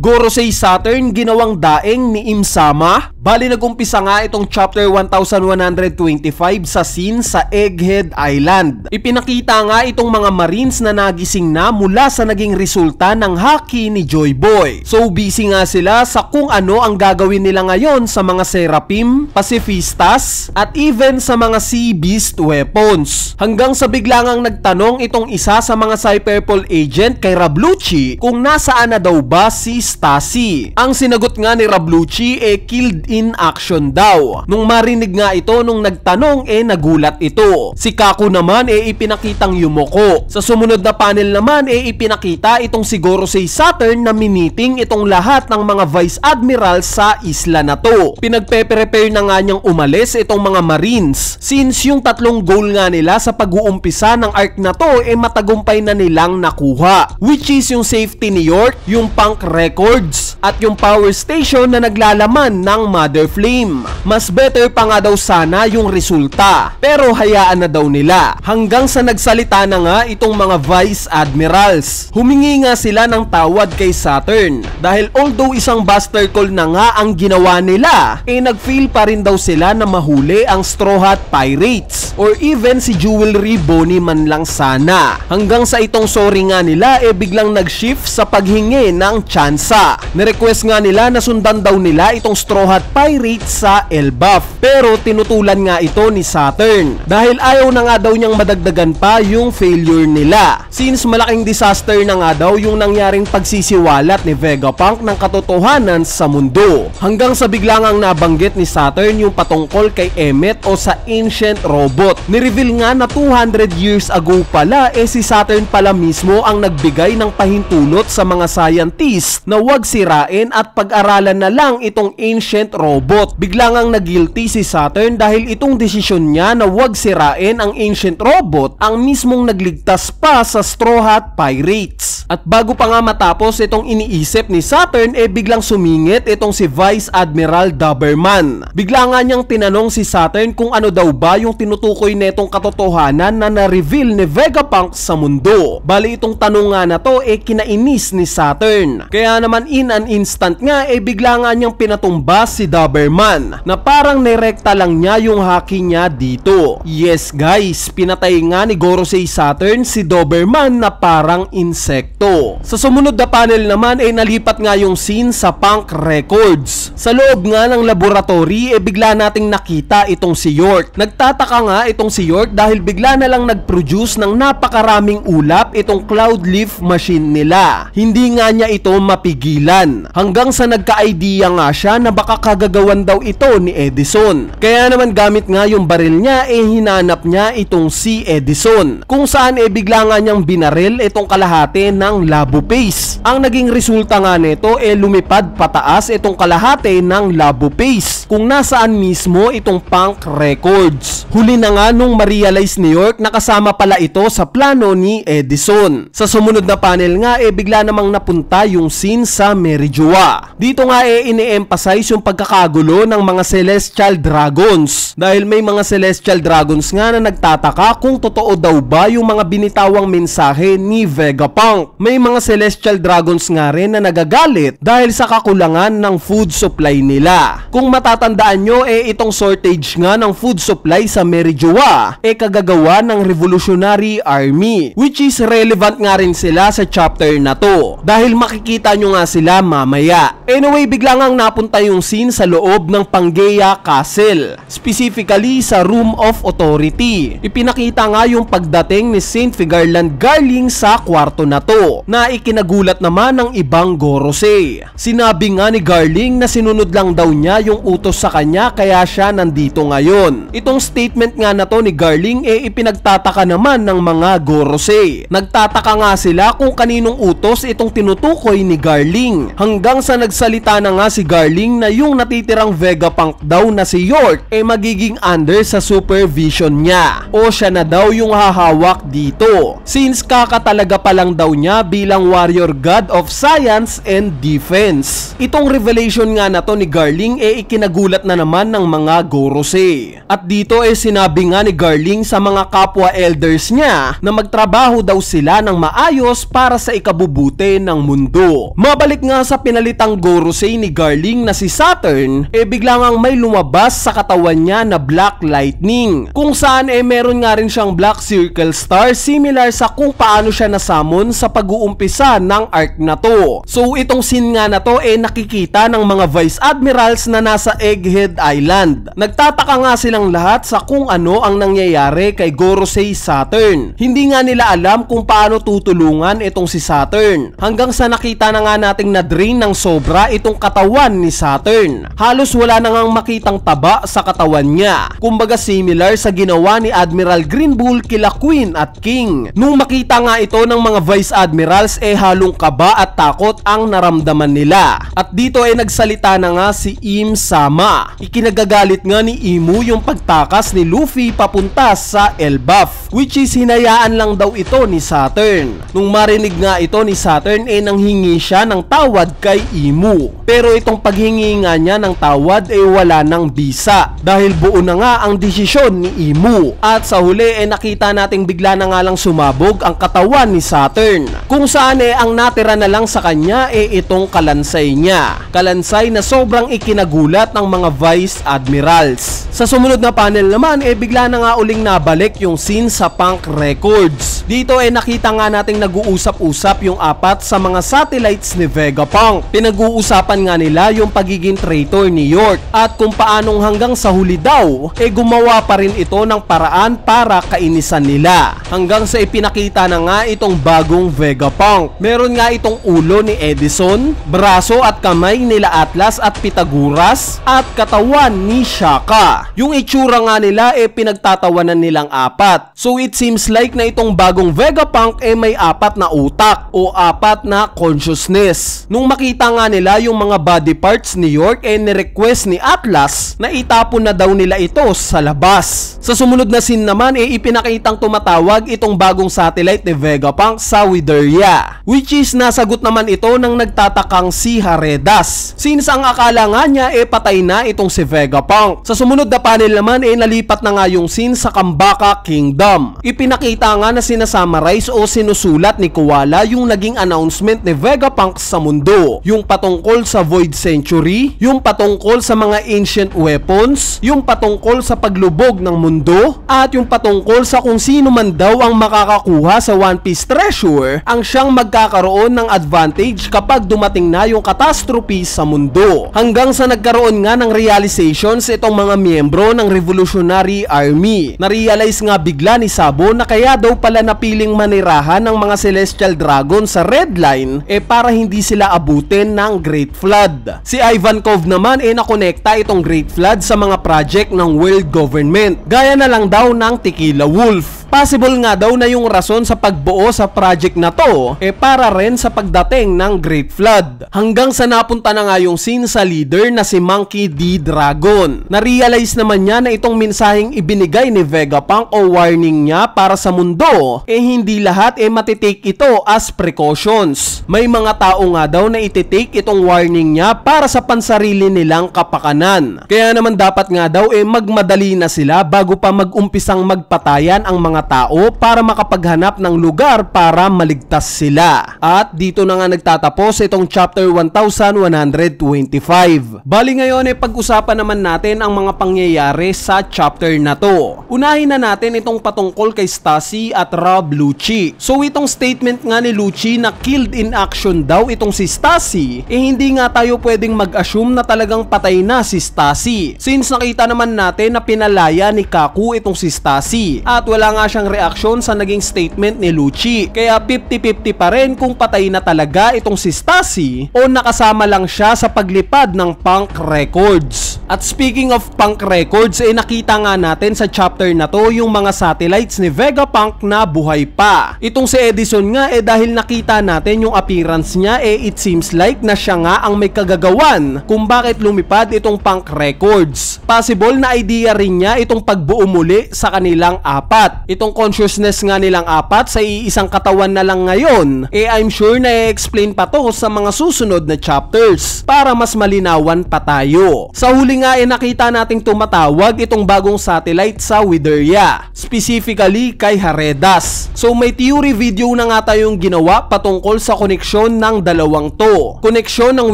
Gorosei Saturn ginawang daeng ni Im-sama. Bali nagumpisa nga itong chapter 1125 sa scene sa Egghead Island. Ipinakita nga itong mga marines na nagising na mula sa naging resulta ng haki ni Joy Boy. So busy nga sila sa kung ano ang gagawin nila ngayon sa mga Seraphim, Pacifistas at even sa mga Sea Beast weapons. Hanggang sa biglangang nagtanong itong isa sa mga Cyberpol agent kay Rablucci kung nasaan na daw ba si Stasi. Ang sinagot nga ni Rablucci killed in action daw. Nung marinig nga ito nung nagtanong nagulat ito. Si Kaku naman ipinakitang yumoko. Sa sumunod na panel naman ipinakita itong si Gorosei Saturn na miniting itong lahat ng mga Vice Admiral sa isla na to. Pinagpe-prepare na nga niyang umalis itong mga Marines since yung tatlong goal nga nila sa pag-uumpisa ng arc na to matagumpay na nilang nakuha, which is yung safety ni York, yung Punk Records at yung power station na naglalaman ng Mother Flame. Mas better pa nga daw sana yung resulta, pero hayaan na daw nila. Hanggang sa nagsalita na nga itong mga Vice Admirals. Humingi nga sila ng tawad kay Saturn dahil although isang buster call na nga ang ginawa nila, nag-feel pa rin daw sila na mahuli ang Straw Hat Pirates or even si Jewelry Bonnie man lang sana. Hanggang sa itong sorry nga nila biglang nag-shift sa paghingi ng tsansa. Nirequest nga nila na sundan daw nila itong Straw Hat Pirates sa Elbaf, pero tinutulan nga ito ni Saturn dahil ayaw na nga daw niyang madagdagan pa yung failure nila since malaking disaster na nga daw yung nangyaring pagsisiwalat ni Vegapunk ng katotohanan sa mundo. Hanggang sa biglangang nabanggit ni Saturn yung patungkol kay Emmet o sa ancient robot. Nireveal nga na 200 years ago pala si Saturn pala mismo ang nagbigay ng pahintulot sa mga scientists na huwag sirain at pag-aralan na lang itong ancient robot. Biglangang nag-guilty si Saturn dahil itong desisyon niya na huwag sirain ang ancient robot ang mismong nagligtas pa sa Straw Hat Pirates. At bago pa nga matapos itong iniisip ni Saturn biglang sumingit itong si Vice Admiral Doberman. Bigla nga niyang tinanong si Saturn kung ano daw ba yung tinutukoy netong katotohanan na na-reveal ni Vegapunk sa mundo. Bali itong tanong nga na to kinainis ni Saturn. Kaya naman in an instant nga bigla nga niyang pinatumba si Doberman na parang nirekta lang niya yung haki niya dito. Yes guys, pinatay nga ni Gorosei Saturn si Doberman na parang insekto. Sa sumunod na panel naman nalipat nga yung scene sa Punk Records. Sa loob nga ng laboratory bigla nating nakita itong si York. Nagtataka nga itong si York dahil bigla na lang nag-produce ng napakaraming ulap itong Cloud Leaf machine nila. Hindi nga niya ito mapigilan hanggang sa nagka-idea nga siya na baka kagagawan daw ito ni Edison. Kaya naman gamit nga yung baril niya hinanap niya itong si Edison kung saan bigla nga niyang binaril itong kalahati ng labo paste. Ang naging resulta nga nito lumipad pataas itong kalahati ng labo paste kung nasaan mismo itong Punk Records. Huli na nga nung ma-realize ni York na kasama pala ito sa plano ni Edison. Sa sumunod na panel nga bigla namang napunta yung scene sa Merijoa. Dito nga ini-emphasize yung pagkakagulo ng mga Celestial Dragons dahil may mga Celestial Dragons nga na nagtataka kung totoo daw ba yung mga binitawang mensahe ni Vegapunk. May mga Celestial Dragons nga rin na nagagalit dahil sa kakulangan ng food supply nila. Kung matatandaan nyo itong shortage nga ng food supply sa Merijoa kagagawa ng Revolutionary Army, which is relevant nga rin sila sa chapter na to dahil makikita nyo nga sila mamaya. Anyway, bigla ngang napunta yung scene sa loob ng Pangaea Castle, specifically sa Room of Authority. Ipinakita nga yung pagdating ni Saint Figarland Garling sa kwarto na to na ikinagulat naman ng ibang Gorosei. Sinabi nga ni Garling na sinunod lang daw niya yung utos sa kanya kaya siya nandito ngayon. Itong statement nga na to ni Garling ipinagtataka naman ng mga Gorosei. Nagtataka nga sila kung kaninong utos itong tinutukoy ni Garling hanggang sa nagsalita na nga si Garling na yung natitirang Vegapunk daw na si York magiging under sa supervision niya o siya na daw yung hahawak dito since kakatalaga pa lang daw niya bilang warrior god of science and defense. Itong revelation nga na to ni Garling ikinagulat ikinagulat na naman ng mga Gorosei. At dito sinabi nga ni Garling sa mga kapwa elders niya na magtrabaho daw sila ng maayos para sa ikabubuti ng mundo. Mabalik nga sa pinalitang Gorosei ni Garling na si Saturn, bigla ngang may lumabas sa katawan niya na Black Lightning, kung saan meron nga rin siyang Black Circle Star, similar sa kung paano siya nasamon sa pag-uumpisa ng arc na to. So itong scene nga na to nakikita ng mga Vice Admirals na nasa Egghead Island. Nagtataka nga silang lahat sa kung ano ang nangyayari kay Gorosei Saturn. Hindi nga nila alam kung paano tutulungan itong si Saturn, hanggang sa nakita na nga nating na-drain ng sobra itong katawan ni Saturn. Halos wala na ngang makitang taba sa katawan niya. Kumbaga similar sa ginawa ni Admiral Green Bull kila Queen at King. Nung makita nga ito ng mga Vice Admirals, halong kaba at takot ang naramdaman nila. At dito nagsalita na nga si Im Sama. Ikinagagalit nga ni Imu yung pagtakas ni Luffy papunta sa Elbaf, which is hinayaan lang daw ito ni Saturn. Nung marinig nga ito ni Saturn, nanghingi siya ng tawad kay Imu. Pero itong paghingi nga niya ng tawad wala ng bisa, dahil buo na nga ang desisyon ni Imu. At sa huli nakita nating bigla na nga lang sumabog ang katawan ni Saturn, kung saan ang natira na lang sa kanya itong kalansay niya. Kalansay na sobrang ikinagulat ng mga Vice Admirals. Sa sumunod na panel naman bigla na nga uling nabalik yung scene sa Punk Records. Dito nakita nga nating nag-uusap-usap yung apat sa mga satellites ni Vegapunk. Pinag-uusapan nga nila yung pagiging traitor ni York at kung paanong hanggang sa huli daw gumawa pa rin ito ng paraan para kainisan nila. Hanggang sa ipinakita na nga itong bagong Vegapunk. Meron nga itong ulo ni Edison, braso at kamay nila Atlas at Pythagoras, at katawan ni Shaka. Yung itsura nga nila pinagtatawanan nilang apat. So it seems like na itong bagong Vegapunk may apat na utak o apat na consciousness. Nung makita nga nila yung mga body parts ni York, ni-request ni Atlas na itapon na daw nila ito sa labas. Sa sumunod na scene naman ipinakitang tumatawag itong bagong satellite ni Vegapunk sa Wideria, which is nasagot naman ito ng nagtatakang si Haredas, since ang akala nga niya patay na itong si Vegapunk. Sa sumunod na panel naman nalipat na nga yung scene sa Kambaka Kingdom. Ipinakita nga na sinasummarize o sinusulat ni Koala yung naging announcement ni Vegapunk sa mundo, yung patungkol sa Void Century, yung patungkol sa mga ancient weapons, yung patungkol sa paglubog ng mundo, at yung patungkol sa kung sino man daw ang makakakuha sa One Piece treasure ang siyang magkakaroon ng advantage kapag dumating na yung catastrophe sa mundo. Hanggang sa nagkaroon nga ng realizations itong mga miyembro ng Revolutionary Army. Narealize nga bigla ni Sabo na kaya daw pala napiling manirahan ng mga Celestial Dragon sa Red Line para hindi sila abutin ng Great Flood. Si Ivankov naman nakonekta itong Great Flood sa mga project ng world government, gaya na lang daw ng Tequila Wolf. Possible nga daw na yung rason sa pagbuo sa project na to para rin sa pagdating ng Great Flood. Hanggang sa napunta na nga yung scene sa leader na si Monkey D. Dragon. Narealize naman niya na itong mensaheng ibinigay ni Vegapunk o warning niya para sa mundo hindi lahat matitake ito as precautions. May mga tao nga daw na ititake itong warning niya para sa pansarili nilang kapakanan. Kaya naman dapat nga daw magmadali na sila bago pa mag-umpisang magpatayan ang mga tao para makapaghanap ng lugar para maligtas sila. At dito na nga nagtatapos itong chapter 1125. Bali ngayon pag-usapan naman natin ang mga pangyayari sa chapter na to. Unahin na natin itong patungkol kay Stacy at Rob Lucci. So itong statement nga ni Lucci na killed in action daw itong si Stacy, hindi nga tayo pwedeng mag-assume na talagang patay na si Stacy, since nakita naman natin na pinalaya ni Kaku itong si Stacy at wala nga siyang reaksyon sa naging statement ni Lucci. Kaya 50-50 pa rin kung patay na talaga itong si Stacy o nakasama lang siya sa paglipad ng Punk Records. At speaking of Punk Records, nakita nga natin sa chapter na to yung mga satellites ni Vegapunk na buhay pa. Itong si Edison nga dahil nakita natin yung appearance niya it seems like na siya nga ang may kagagawan kung bakit lumipad itong Punk Records. Possible na idea rin niya itong pagbuo muli sa kanilang apat. Itong consciousness nga nilang apat sa iisang katawan na lang ngayon, I'm sure na i-explain pa to sa mga susunod na chapters para mas malinawan pa tayo. Sa huli Dahil nga nakita nating tumatawag itong bagong satellite sa Wideria, specifically kay Haredas. So may theory video na nga tayong ginawa patungkol sa koneksyon ng dalawang to, koneksyon ng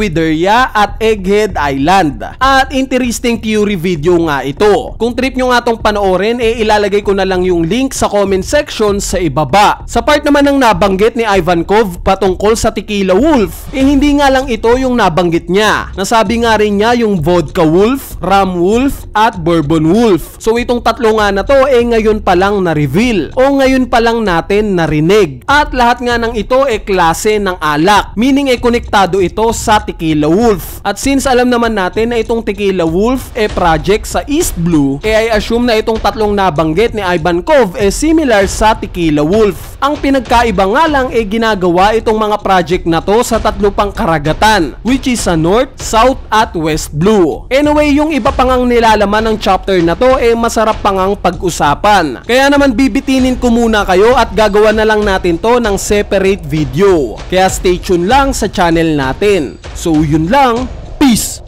Wideria at Egghead Island. At interesting theory video nga ito. Kung trip nyo nga tong panoorin, ilalagay ko na lang yung link sa comment section sa ibaba. Sa part naman ng nabanggit ni Ivankov patungkol sa Tequila Wolf, hindi nga lang ito yung nabanggit niya. Nasabi nga rin niya yung Vodka Wolf, Rum Wolf at Bourbon Wolf. So itong tatlo nga na to ngayon pa lang na-reveal o ngayon pa lang natin narinig. At lahat nga ng ito klase ng alak, meaning konektado ito sa Tequila Wolf. At since alam naman natin na itong Tequila Wolf project sa East Blue, I assume na itong tatlong nabanggit ni Ivankov similar sa Tequila Wolf. Ang pinagkaiba nga lang ginagawa itong mga project na to sa tatlo pang karagatan, which is sa North, South at West Blue. Anyway, yung iba pang ang nilalaman ng chapter na to masarap pang ang pag-usapan. Kaya naman bibitinin ko muna kayo at gagawa na lang natin to ng separate video. Kaya stay tuned lang sa channel natin. So yun lang, peace!